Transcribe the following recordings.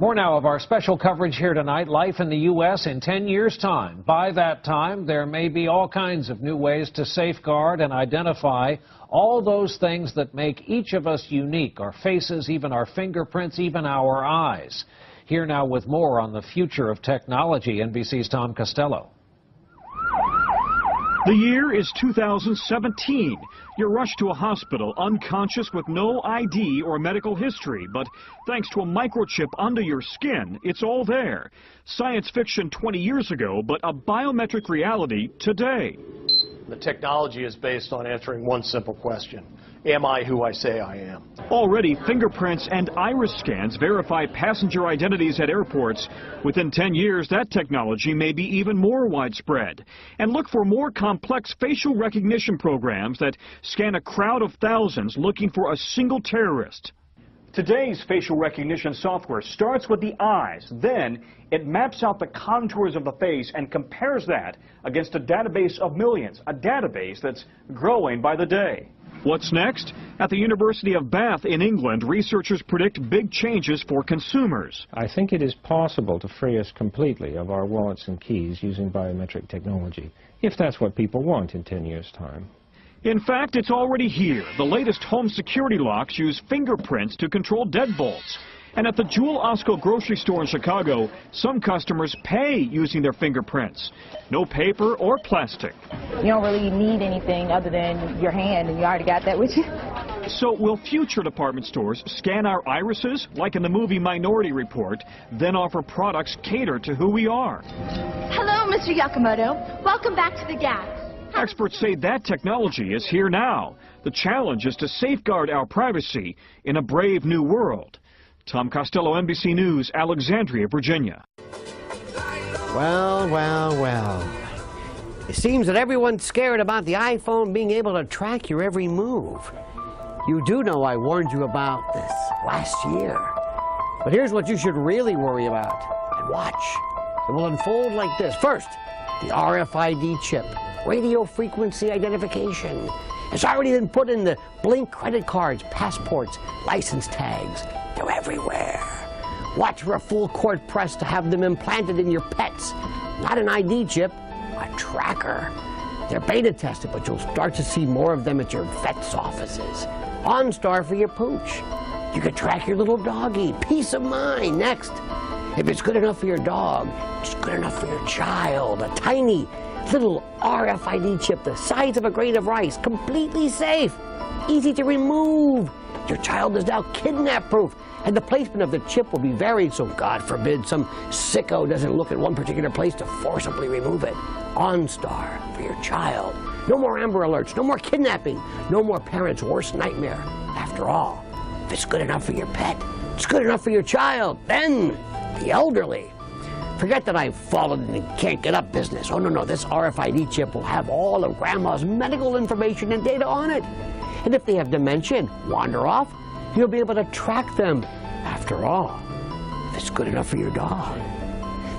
More now of our special coverage here tonight, life in the U.S. in 10 years' time. By that time, there may be all kinds of new ways to safeguard and identify all those things that make each of us unique, our faces, even our fingerprints, even our eyes. Here now with more on the future of technology, NBC's Tom Costello. The year is 2017. You're rushed to a hospital unconscious with no ID or medical history, but thanks to a microchip under your skin, it's all there. Science fiction 20 years ago, but a biometric reality today. The technology is based on answering one simple question. Am I who I say I am? Already, fingerprints and iris scans verify passenger identities at airports. Within 10 years, that technology may be even more widespread. And look for more complex facial recognition programs that scan a crowd of thousands looking for a single terrorist. Today's facial recognition software starts with the eyes. Then it maps out the contours of the face and compares that against a database of millions, a database that's growing by the day. What's next? At the University of Bath in England, researchers predict big changes for consumers. I think it is possible to free us completely of our wallets and keys using biometric technology, if that's what people want in 10 years' time. In fact, it's already here. The latest home security locks use fingerprints to control deadbolts. And at the Jewel Osco grocery store in Chicago, some customers pay using their fingerprints. No paper or plastic. You don't really need anything other than your hand, and you already got that with you. So will future department stores scan our irises, like in the movie Minority Report, then offer products catered to who we are? Hello, Mr. Yakamoto. Welcome back to the Gap. Experts say that technology is here now. The challenge is to safeguard our privacy in a brave new world. Tom Costello, NBC News, Alexandria, Virginia. Well, well, well. It seems that everyone's scared about the iPhone being able to track your every move. You do know I warned you about this last year. But here's what you should really worry about. And watch. It will unfold like this. First, the RFID chip, radio frequency identification. It's already been put in the Blink credit cards, passports, license tags. They're everywhere. Watch for a full court press to have them implanted in your pets. Not an ID chip, a tracker. They're beta tested, but you'll start to see more of them at your vet's offices. OnStar for your pooch. You can track your little doggy. Peace of mind. Next, if it's good enough for your dog, it's good enough for your child. A tiny little RFID chip the size of a grain of rice, completely safe, easy to remove. Your child is now kidnap-proof, and the placement of the chip will be varied, so God forbid some sicko doesn't look at one particular place to forcibly remove it. OnStar for your child. No more Amber Alerts, no more kidnapping, no more parents' worst nightmare. After all, if it's good enough for your pet, it's good enough for your child. Then, the elderly. Forget that I've fallen and can't get up business. Oh, no, this RFID chip will have all of Grandma's medical information and data on it. And if they have dementia and wander off, you'll be able to track them. After all, if it's good enough for your dog.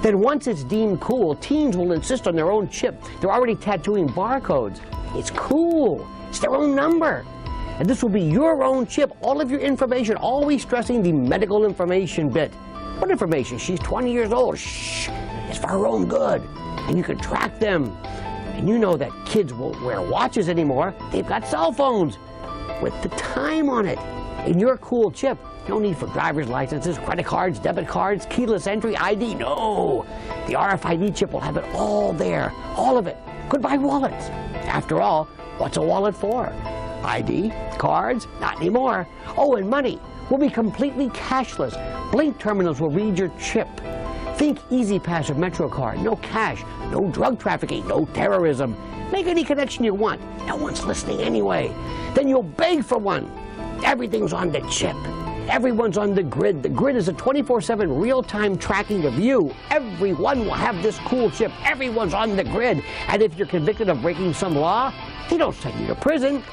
Then once it's deemed cool, teens will insist on their own chip. They're already tattooing barcodes. It's cool. It's their own number. And this will be your own chip, all of your information, always stressing the medical information bit. What information? She's 20 years old. Shh. It's for her own good. And you can track them. And you know that kids won't wear watches anymore. They've got cell phones with the time on it. In your cool chip, no need for driver's licenses, credit cards, debit cards, keyless entry, ID. No. The RFID chip will have it all there. All of it. Goodbye wallets. After all, what's a wallet for? ID, cards, not anymore. Oh, and money will be completely cashless. Blink terminals will read your chip. Think Easy Pass or MetroCard. No cash, no drug trafficking, no terrorism. Make any connection you want. No one's listening anyway. Then you'll beg for one. Everything's on the chip. Everyone's on the grid. The grid is a 24/7 real-time tracking of you. Everyone will have this cool chip. Everyone's on the grid. And if you're convicted of breaking some law, they don't send you to prison.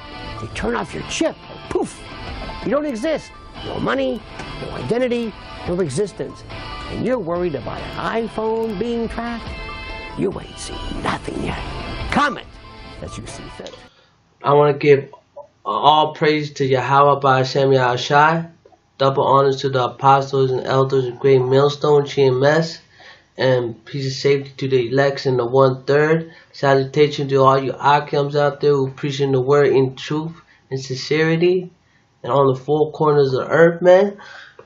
They turn off your chip. Poof. You don't exist. No money, no identity, no existence. And you're worried about an iPhone being tracked? You ain't seen nothing yet. Comment as you see fit. I want to give all praise to Yahawah, bahasham, Yahawashi. Double honors to the apostles and elders of Great Millstone, GMS. And peace and safety to the elects in the 1/3. Salutations to all you ahchyams out there who preaching the word in truth and sincerity and on the four corners of the earth, man.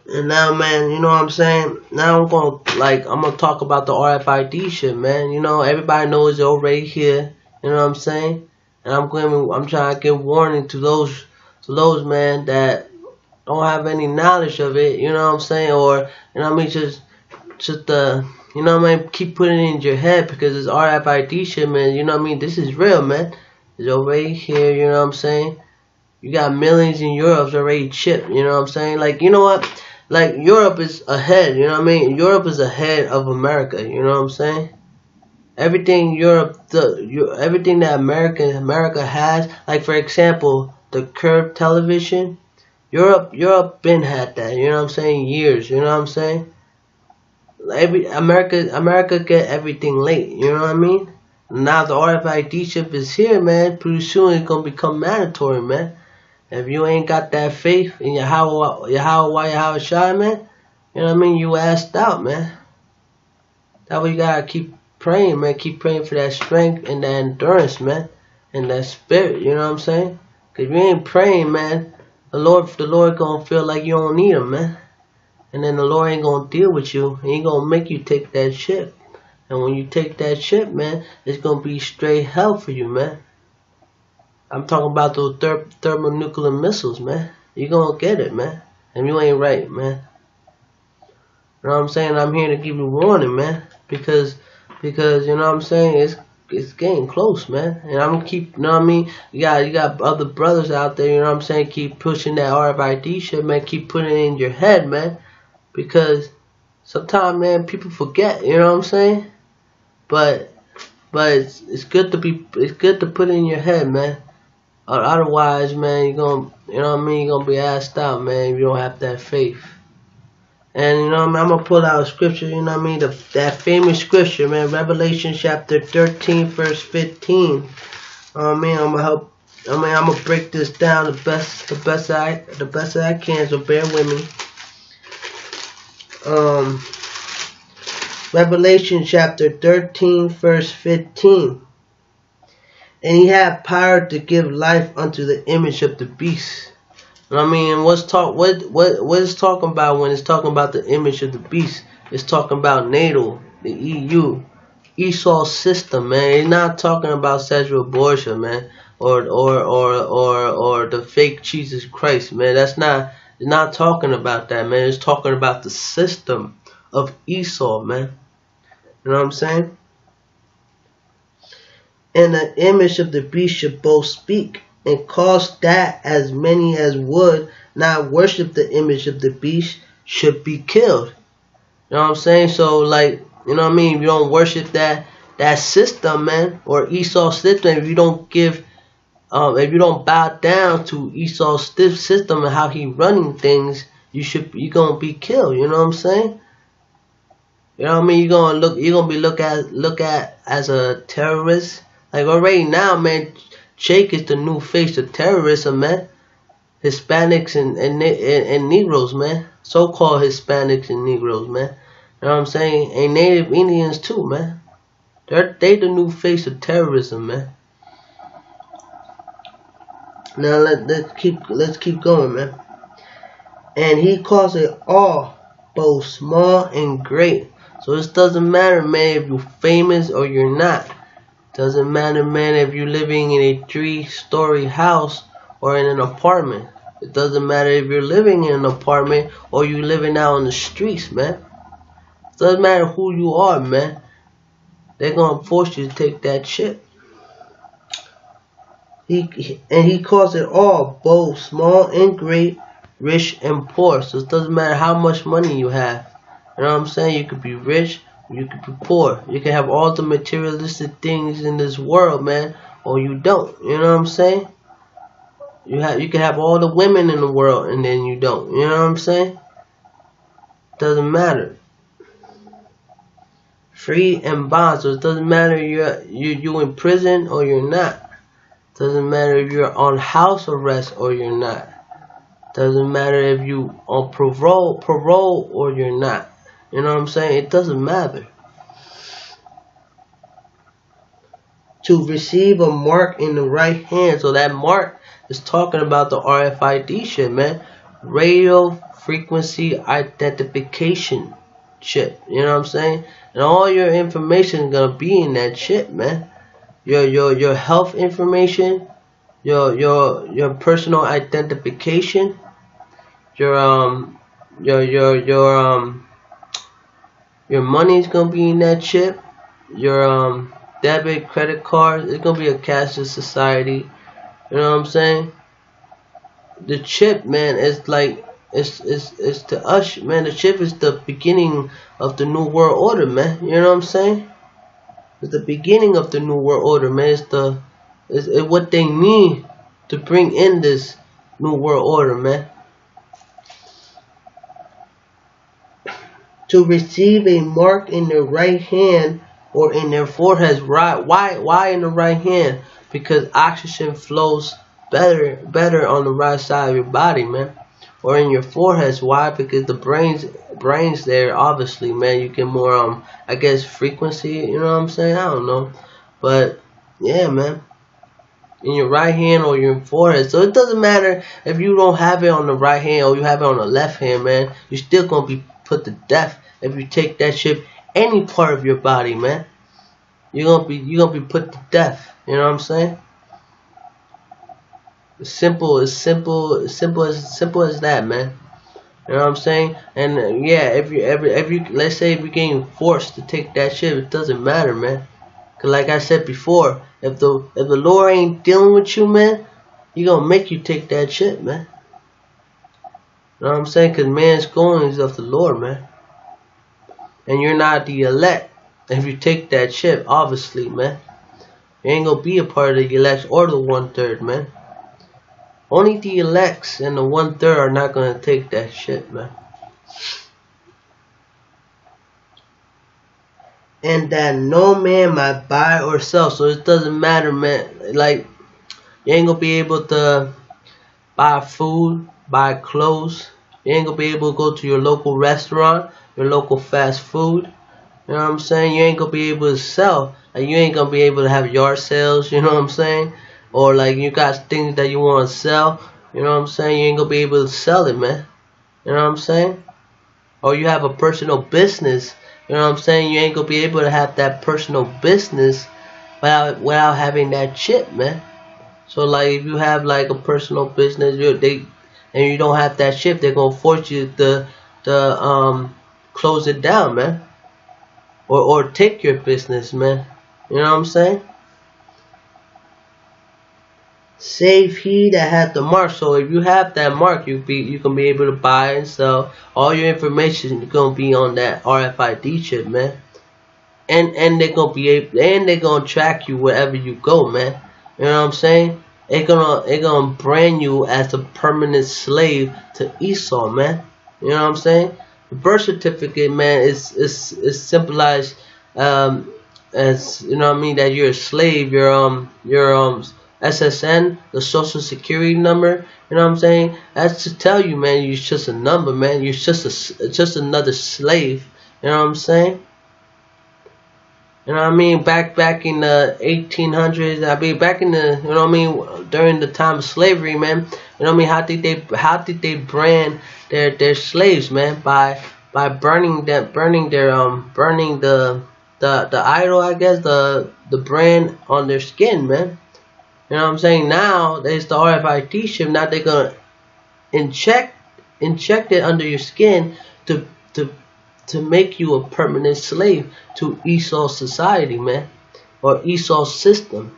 And now, man, you know what I'm saying? Now I'm gonna talk about the RFID shit, man. You know, everybody knows it's already here. You know what I'm saying? And I'm trying to give warning to those man that don't have any knowledge of it. You know what I'm saying? Or you know what I mean? Just you know what I mean? Keep putting it in your head because it's RFID shit, man. You know what I mean? This is real, man. It's already here, you know what I'm saying? You got millions in Europe already chipped, you know what I'm saying? Like, you know what? Like, Europe is ahead, you know what I mean? Europe is ahead of America, you know what I'm saying? Everything everything that America has, like, for example, the curved television, Europe been had that, you know what I'm saying? Years, you know what I'm saying? America get everything late, you know what I mean? Now the RFID chip is here, man. Pretty soon it's gonna become mandatory, man. If you ain't got that faith in Yahawashi, man, you know what I mean? You assed out, man. That's why you gotta keep praying, man. Keep praying for that strength and that endurance, man, and that spirit. You know what I'm saying? Cause if you ain't praying, man, the Lord gonna feel like you don't need him, man. And then the Lord ain't gonna deal with you. He ain't gonna make you take that ship. And when you take that ship, man, it's gonna be straight hell for you, man. I'm talking about those thermonuclear missiles, man. You gonna get it, man. And you ain't right, man. You know what I'm saying? I'm here to give you warning, man. Because you know what I'm saying? It's getting close, man. And I'm gonna keep, you know what I mean? You got other brothers out there, you know what I'm saying? Keep pushing that RFID shit, man. Keep putting it in your head, man. Because sometimes, man, people forget, you know what I'm saying? But it's good to put it in your head, man. Otherwise, man, you know what I mean? You're gonna be asked out, man, if you don't have that faith. And you know what I mean? I'm gonna pull out a scripture, you know what I mean? That famous scripture, man, Revelation chapter 13, verse 15. I mean, I'm gonna break this down the best I can, so bear with me. Revelation chapter 13, verse 15. And he had power to give life unto the image of the beast. I mean, what it's talking about when it's talking about the image of the beast? It's talking about NATO, the EU, Esau's system, man. It's not talking about sexual abortion, man, or the fake Jesus Christ, man. It's not talking about that, man. It's talking about the system of Esau, man. You know what I'm saying? And the image of the beast should both speak and cause that as many as would not worship the image of the beast should be killed. You know what I'm saying? So, like, you know what I mean? If you don't worship that system, man, or Esau's system, if you don't bow down to Esau's system and how he running things, you're gonna be killed. You know what I'm saying? You know what I mean? You're gonna be looked at as a terrorist. Like already now, man, Jake is the new face of terrorism, man. Hispanics and Negroes, man. So-called Hispanics and Negroes, man. You know what I'm saying? And Native Indians too, man. They the new face of terrorism, man. Now let's keep going, man. And he calls it all, both small and great. So it doesn't matter, man, if you're famous or you're not. Doesn't matter, man, if you're living in a 3-story house or in an apartment. It doesn't matter if you're living in an apartment or you're living out on the streets, man. It doesn't matter who you are, man. They're gonna force you to take that shit. He calls it all, both small and great, rich and poor. So it doesn't matter how much money you have. You know what I'm saying? You could be rich, you could be poor. You can have all the materialistic things in this world, man, or you don't. You know what I'm saying? You can have all the women in the world and then you don't. You know what I'm saying? Doesn't matter. Free and bond. So it doesn't matter you in prison or you're not. Doesn't matter if you're on house arrest or you're not. Doesn't matter if you on parole or you're not. You know what I'm saying? It doesn't matter. To receive a mark in the right hand. So that mark is talking about the RFID shit, man. Radio frequency identification chip. You know what I'm saying? And all your information is gonna be in that chip, man. Your health information, your personal identification, your money's gonna be in that chip. Your debit, credit card, it's gonna be a cashless society. You know what I'm saying? The chip, man, is like it's to us, man. The chip is the beginning of the new world order, man. You know what I'm saying? It's the beginning of the new world order, man. It's what they need to bring in this new world order, man. To receive a mark in their right hand or in their foreheads. Right? Why in the right hand? Because oxygen flows better on the right side of your body, man. Or in your foreheads. Why? Because the brains there, obviously, man. You get more I guess frequency. You know what I'm saying? I don't know, but yeah, man. In your right hand or your forehead. So it doesn't matter if you don't have it on the right hand or you have it on the left hand, man. You're still gonna be put to death if you take that chip any part of your body, man. You're gonna be put to death. You know what I'm saying? As simple as that, man. You know what I'm saying? And yeah, if you let's say if you're getting forced to take that chip, it doesn't matter, man. Cause like I said before, if the Lord ain't dealing with you, man, He gonna make you take that chip, man. You know what I'm saying? Cause man's going is of the Lord, man. And you're not the elect if you take that chip, obviously, man. You ain't gonna be a part of the elect or the 1/3, man. Only the elects and the 1/3 are not gonna take that shit, man. And that no man might buy or sell. So it doesn't matter, man. Like, you ain't gonna be able to buy food, buy clothes. You ain't gonna be able to go to your local restaurant, your local fast food. You know what I'm saying? You ain't gonna be able to sell. Like, you ain't gonna be able to have yard sales, you know what I'm saying? Or like you got things that you want to sell, you know what I'm saying? You ain't gonna be able to sell it, man. You know what I'm saying? Or you have a personal business, you know what I'm saying? You ain't gonna be able to have that personal business without having that chip, man. So like if you have like a personal business, and you don't have that chip, they're gonna force you to close it down, man. Or take your business, man. You know what I'm saying? Save he that hath the mark. So if you have that mark, you can be able to buy and sell. All your information is gonna be on that RFID chip, man. And they're gonna track you wherever you go, man. You know what I'm saying? They're gonna brand you as a permanent slave to Esau, man. You know what I'm saying? The birth certificate, man, is symbolized as, you know what I mean, that you're a slave. Your SSN, the social security number, you know what I'm saying? That's to tell you, man, you're just a number, man. You're just another slave. You know what I'm saying? You know what I mean? Back in the 1800s, I mean back in the, you know what I mean, during the time of slavery, man. You know what I mean? How did they brand their slaves, man? By burning the idol, I guess, the brand on their skin, man. You know what I'm saying? Now there's the RFID chip. Now they're gonna inject it under your skin to make you a permanent slave to Esau's society, man, or Esau's system.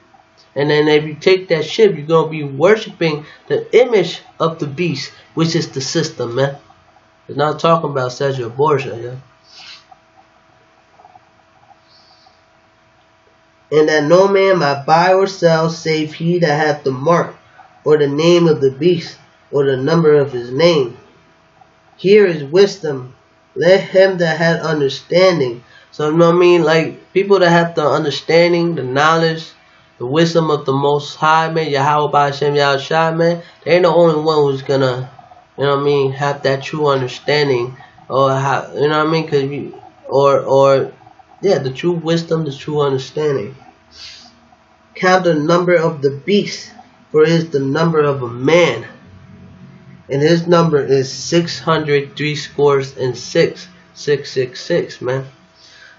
And then if you take that chip, you're gonna be worshiping the image of the beast, which is the system, man. It's not talking about sexual abortion, yeah. And that no man might buy or sell save he that hath the mark, or the name of the beast, or the number of his name. Here is wisdom. Let him that hath understanding. So you know what I mean? Like people that have the understanding, the knowledge, the wisdom of the Most High, man, Yahawah, bahasham, Yahawashi, man, they ain't the only one who's gonna you know what I mean, have that true understanding, or how, you know what I mean, cause you, yeah, the true wisdom, the true understanding. Count the number of the beast, for it is the number of a man, and his number is 666, 666, man.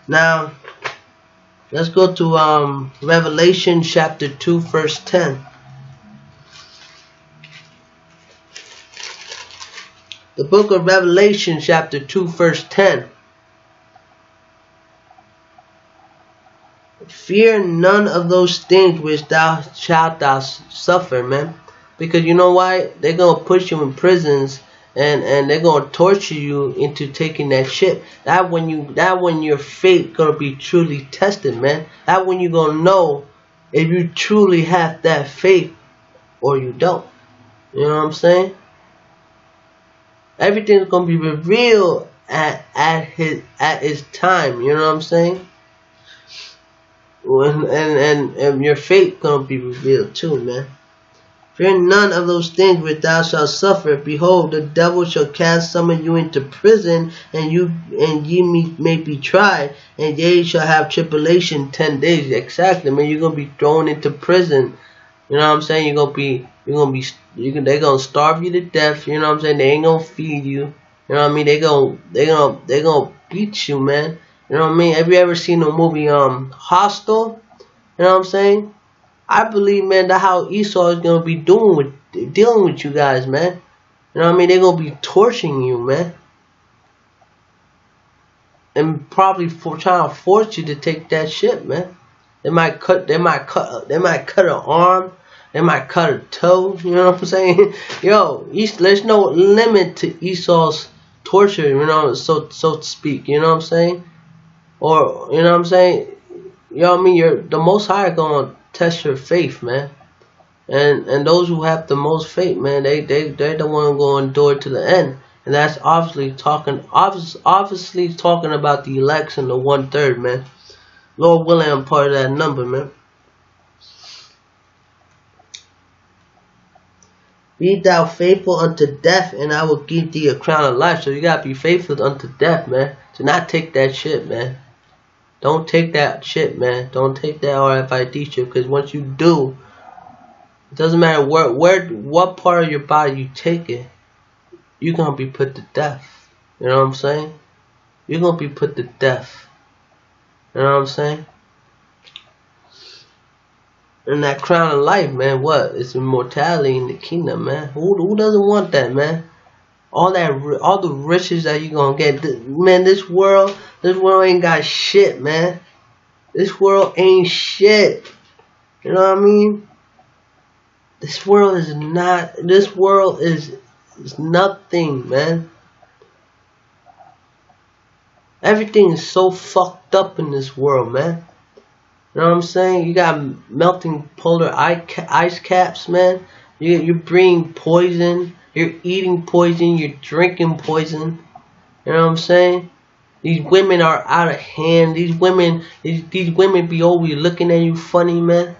Now, let's go to Revelation chapter 2, verse 10. The book of Revelation chapter 2, verse 10. Fear none of those things which thou shalt suffer, man. Because you know why? They're going to put you in prisons, and they're going to torture you into taking that shit. That when your faith going to be truly tested, man. That when you're going to know if you truly have that faith or you don't. You know what I'm saying? Everything's going to be revealed at its time. You know what I'm saying? And your fate gonna be revealed too, man. Fear none of those things which thou shalt suffer. Behold, the devil shall cast some of you into prison, and ye may be tried, and ye shall have tribulation 10 days. Exactly, man. You're gonna be thrown into prison. You know what I'm saying? They're gonna starve you to death. You know what I'm saying? They ain't gonna feed you. You know what I mean? They gonna beat you, man. You know what I mean? Have you ever seen the movie Hostel? You know what I'm saying? I believe, man, that's how Esau is gonna be dealing with you guys, man. You know what I mean? They're gonna be torturing you, man, and probably trying to force you to take that shit, man. They might cut an arm. They might cut a toe. You know what I'm saying? Yo, there's no limit to Esau's torture. You know, so to speak. You know what I'm saying? Or, you know what I'm saying? You know what I mean? The Most High gonna test your faith, man. And those who have the most faith, man, they're the one going to endure to the end. And that's obviously talking about the election, the 1/3, man. Lord willing, I'm part of that number, man. Be thou faithful unto death, and I will give thee a crown of life. So you gotta be faithful unto death, man. So not take that shit, man. Don't take that shit, man. Don't take that RFID chip, because once you do, it doesn't matter what part of your body you take it, you're gonna be put to death. You know what I'm saying? You're gonna be put to death. You know what I'm saying? And that crown of life, man, what? It's immortality in the kingdom, man. Who doesn't want that, man? All the riches that you gonna get, man. This world ain't got shit, man. This world ain't shit. You know what I mean? This world is nothing, man. Everything is so fucked up in this world, man. You know what I'm saying? You got melting polar ice caps, man. You're breathing poison. You're eating poison. You're drinking poison. You know what I'm saying? These women are out of hand. These women be always looking at you funny, man.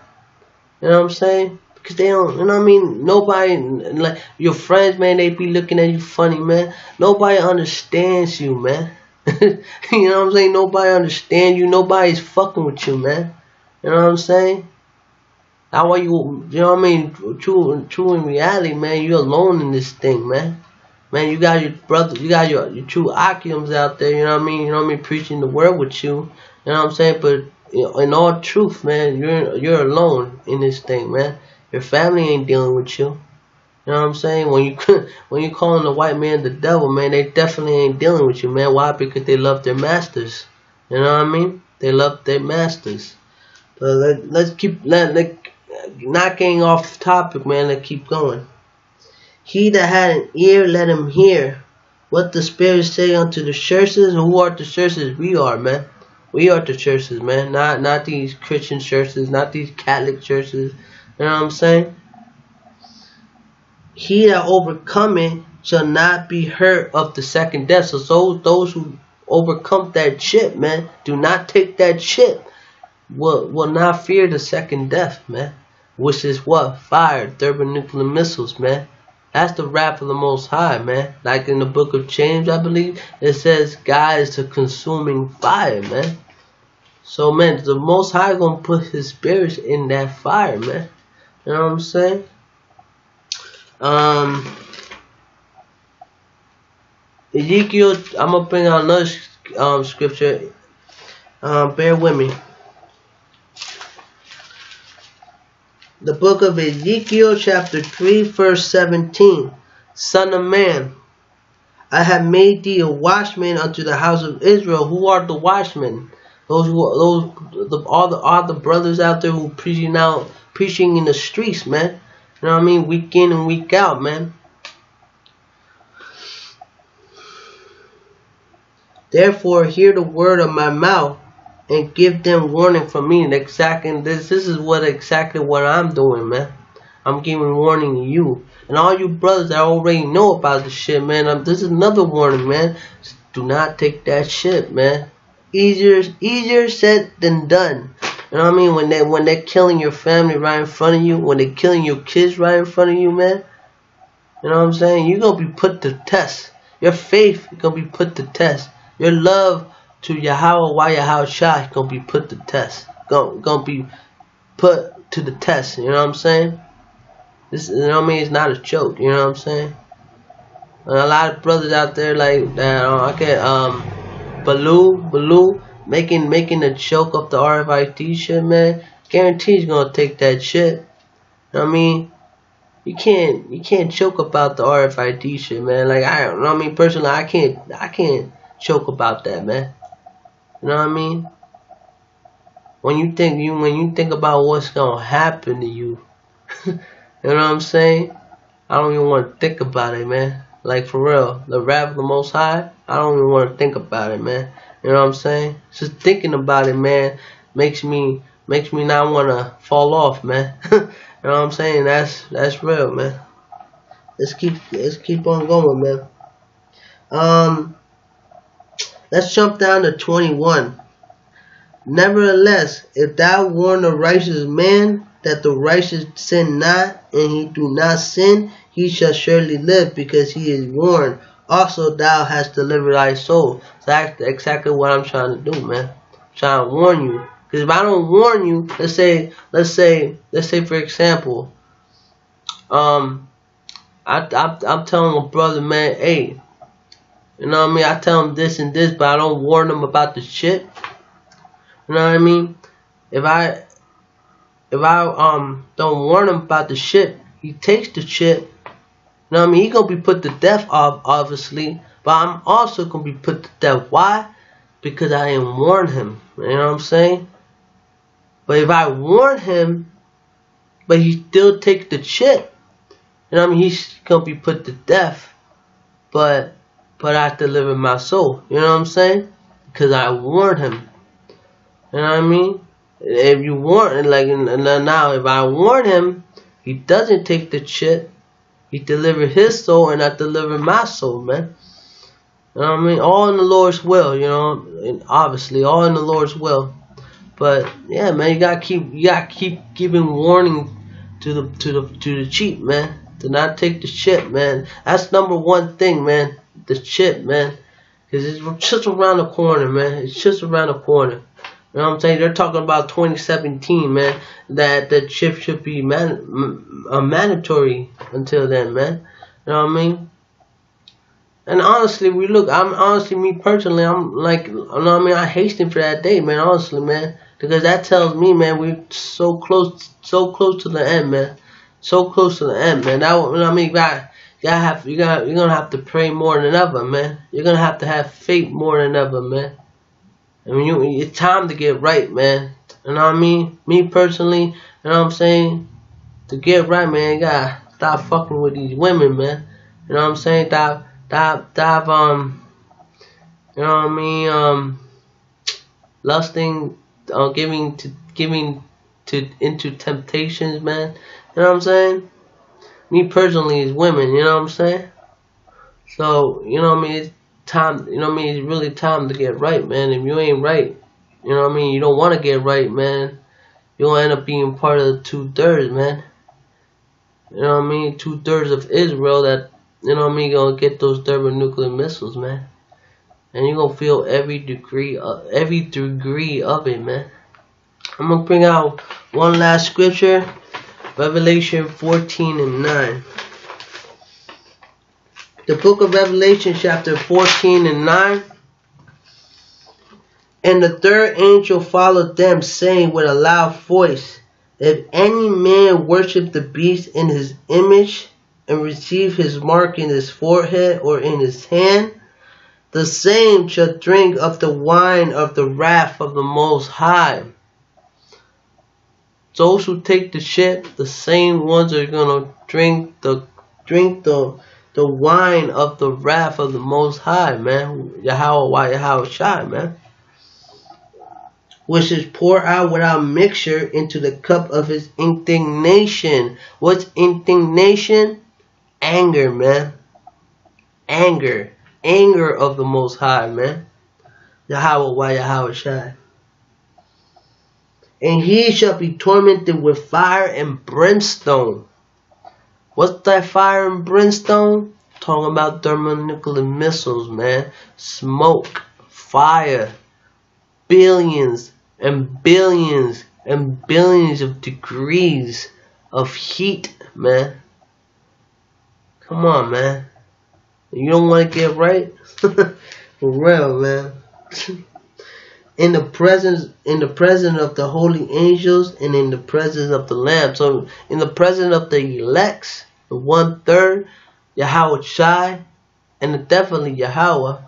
You know what I'm saying? Because they don't, you know what I mean? Nobody, like your friends, man, they be looking at you funny, man. Nobody understands you, man. You know what I'm saying? Nobody understands you. Nobody's fucking with you, man. You know what I'm saying? That's why you know what I mean? True in reality, man, you're alone in this thing, man. Man, you got your brother, you got your true ahchyams out there, you know what I mean? You know what I mean? Preaching the word with you. You know what I'm saying? But you know, in all truth, man, you're alone in this thing, man. Your family ain't dealing with you. You know what I'm saying? When you calling the white man the devil, man, they definitely ain't dealing with you, man. Why? Because they love their masters. You know what I mean? They love their masters. But let's keep not getting off topic, man. Let's keep going. He that had an ear, let him hear what the Spirit say unto the churches. Who are the churches? We are, man. We are the churches, man. Not these Christian churches, not these Catholic churches. You know what I'm saying? He that overcometh shall not be hurt of the second death. So those who overcome that shit, man, do not take that shit, will not fear the second death, man. Which is what? Fire, thermonuclear missiles, man. That's the wrath of the Most High, man. Like in the book of James, I believe, it says God is a consuming fire, man. So, man, the Most High gonna put His Spirit in that fire, man. You know what I'm saying? Ezekiel, I'm gonna bring out another scripture. Bear with me. The book of Ezekiel, chapter 3, verse 17. Son of man, I have made thee a watchman unto the house of Israel. Who are the watchmen? All the brothers out there who preaching in the streets, man. You know what I mean? Week in and week out, man. Therefore, hear the word of my mouth and give them warning from me. This is exactly what I'm doing, man. I'm giving warning to you. And all you brothers that already know about this shit, man. This is another warning, man. Just do not take that shit, man. Easier said than done. You know what I mean? When they're killing your family right in front of you, when they're killing your kids right in front of you, man. You know what I'm saying? You're gonna be put to test. Your faith is gonna be put to test. Your love to Yahawah, Yahawashi is gonna be put to test. Gonna be put to the test. You know what I'm saying? This, you know what I mean? It's not a joke. You know what I'm saying? And a lot of brothers out there like that. Baloo, making a joke of the RFID shit, man. Guarantee he's gonna take that shit. You know what I mean? You can't joke about the RFID shit, man. Like I don't know. I mean, personally, I can't joke about that, man. You know what I mean? When you think about what's gonna happen to you, you know what I'm saying? I don't even want to think about it, man. Like for real, the wrath of the Most High. I don't even want to think about it, man. You know what I'm saying? Just thinking about it, man, makes me not want to fall off, man. You know what I'm saying? That's real, man. Let's keep on going, man. Let's jump down to 21. Nevertheless, if thou warn a righteous man that the righteous sin not, and he do not sin, he shall surely live, because he is warned. Also, thou hast delivered thy soul. So that's exactly what I'm trying to do, man. I'm trying to warn you. Because if I don't warn you, let's say for example, I'm telling a brother, man, hey, you know what I mean? I tell him this and this, but I don't warn him about the shit. You know what I mean? If I don't warn him about the shit, he takes the shit. You know what I mean? He gonna be put to death, obviously, but I'm also gonna be put to death. Why? Because I didn't warn him. You know what I'm saying? But if I warn him, but he still takes the shit, you know what I mean? He's gonna be put to death. But I delivered my soul. You know what I'm saying? Because I warned him. You know what I mean? If you warn, like now, if I warn him, he doesn't take the shit. He delivered his soul, and I delivered my soul, man. You know what I mean? All in the Lord's will, you know. And obviously, all in the Lord's will. But yeah, man, you gotta keep giving warning to the cheap, man. Do not take the shit, man. That's number one thing, man. The shit, man. Because it's just around the corner, man. It's just around the corner. You know what I'm saying? They're talking about 2017, man. That the chip should be mandatory until then, man. You know what I mean? And honestly, me personally, I'm like, you know what I mean? I hasten for that day, man. Honestly, man, because that tells me, man, we're so close to the end, man. So close to the end, man. That, you know what I mean? You're gonna have to pray more than ever, man. You're gonna have to have faith more than ever, man. I mean, it's time to get right, man. You know what I mean? Me personally, you know what I'm saying? To get right, man, you gotta stop fucking with these women, man. You know what I'm saying? Stop, you know what I mean? Lusting, giving into temptations, man. You know what I'm saying? Me personally is women, you know what I'm saying? So, you know what I mean? It's time, you know what I mean? It's really time to get right, man. If you ain't right, you know what I mean? You don't want to get right, man. You'll end up being part of the 2/3, man. you know what I mean, 2/3 of Israel that, you know what I mean, gonna get those thermonuclear missiles, man. And you're gonna feel every degree of it, man. I'm gonna bring out one last scripture, Revelation 14:9. The book of Revelation, chapter 14:9. And the third angel followed them, saying with a loud voice, if any man worship the beast in his image, and receive his mark in his forehead or in his hand, the same shall drink of the wine of the wrath of the Most High. Those who take the ship, the same ones are gonna drink the wine of the wrath of the Most High, man. Yahawah, Yahawashi, man. Which is poured out without mixture into the cup of his indignation. What's indignation? Anger, man. Anger. Anger of the Most High, man. Yahawah, Yahawashi. And he shall be tormented with fire and brimstone. What's that fire and brimstone? Talking about thermonuclear missiles, man. Smoke, fire, billions and billions and billions of degrees of heat, man. Come on, man. You don't want to get right? For real, man. In the presence of the holy angels and in the presence of the Lamb. So in the presence of the elects, the 1/3, Yahawashi, and definitely Yahawah.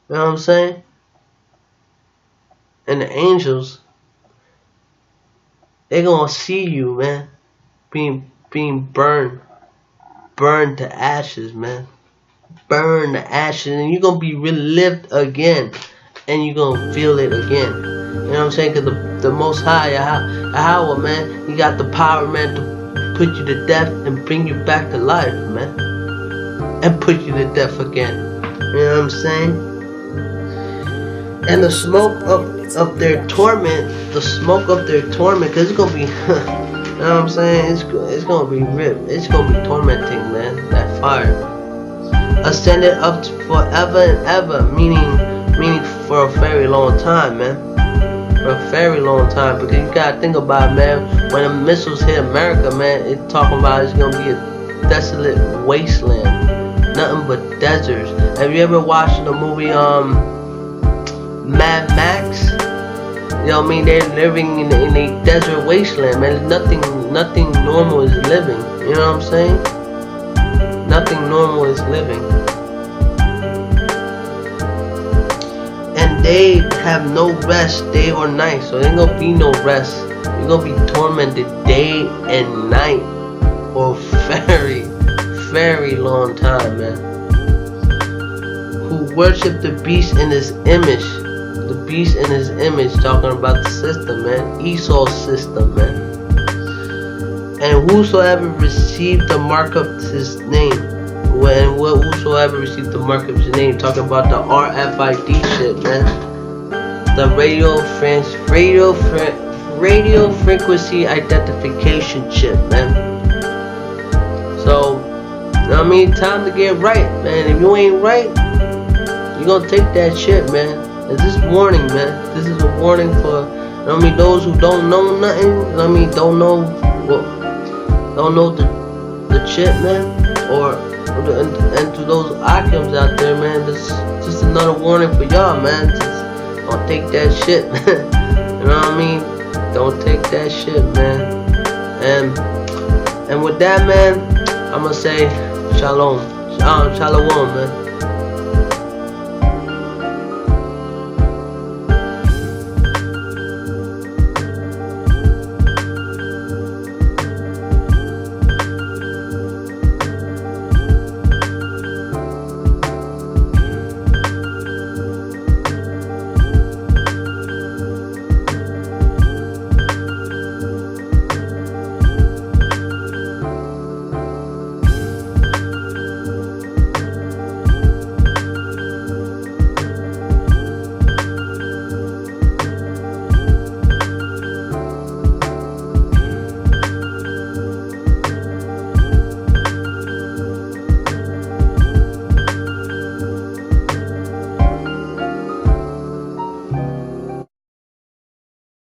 You know what I'm saying? And the angels, they're gonna see you, man, being burned to ashes, man. Burn to ashes, and you're gonna be relived again. And you're gonna feel it again. You know what I'm saying? Because the Most High, Yahawah, man, he got the power, man, to put you to death and bring you back to life, man. And put you to death again. You know what I'm saying? And the smoke of their torment, because it's gonna be, you know what I'm saying? It's gonna be ripped. It's gonna be tormenting, man. That fire ascended up to forever and ever, meaning for a very long time, man. For a very long time, because you gotta think about it, man. When the missiles hit America, man, it's talking about it's gonna be a desolate wasteland, nothing but deserts. Have you ever watched the movie Mad Max? You know what I mean? They're living in a desert wasteland, man. Nothing normal is living. You know what I'm saying? Nothing normal is living. They have no rest day or night, so there ain't gonna be no rest. You're gonna be tormented day and night for a very, very long time, man. Who worship the beast in his image. The beast in his image, talking about the system, man. Esau's system, man. And whosoever received the mark of his name. When whosoever received the mark of his name, talking about the RFID shit, man. The radio frequency identification chip, man. So, you know what I mean? Time to get right, man. If you ain't right, you gonna take that shit, man. And this is warning, man. This is a warning for, you know what I mean, those who don't know nothing. You know what I mean? Don't know the shit, man. And to those ahchyams out there, man, this is just another warning for y'all, man. Just don't take that shit, man. You know what I mean? Don't take that shit, man. And with that, man, I'm gonna say shalom, man.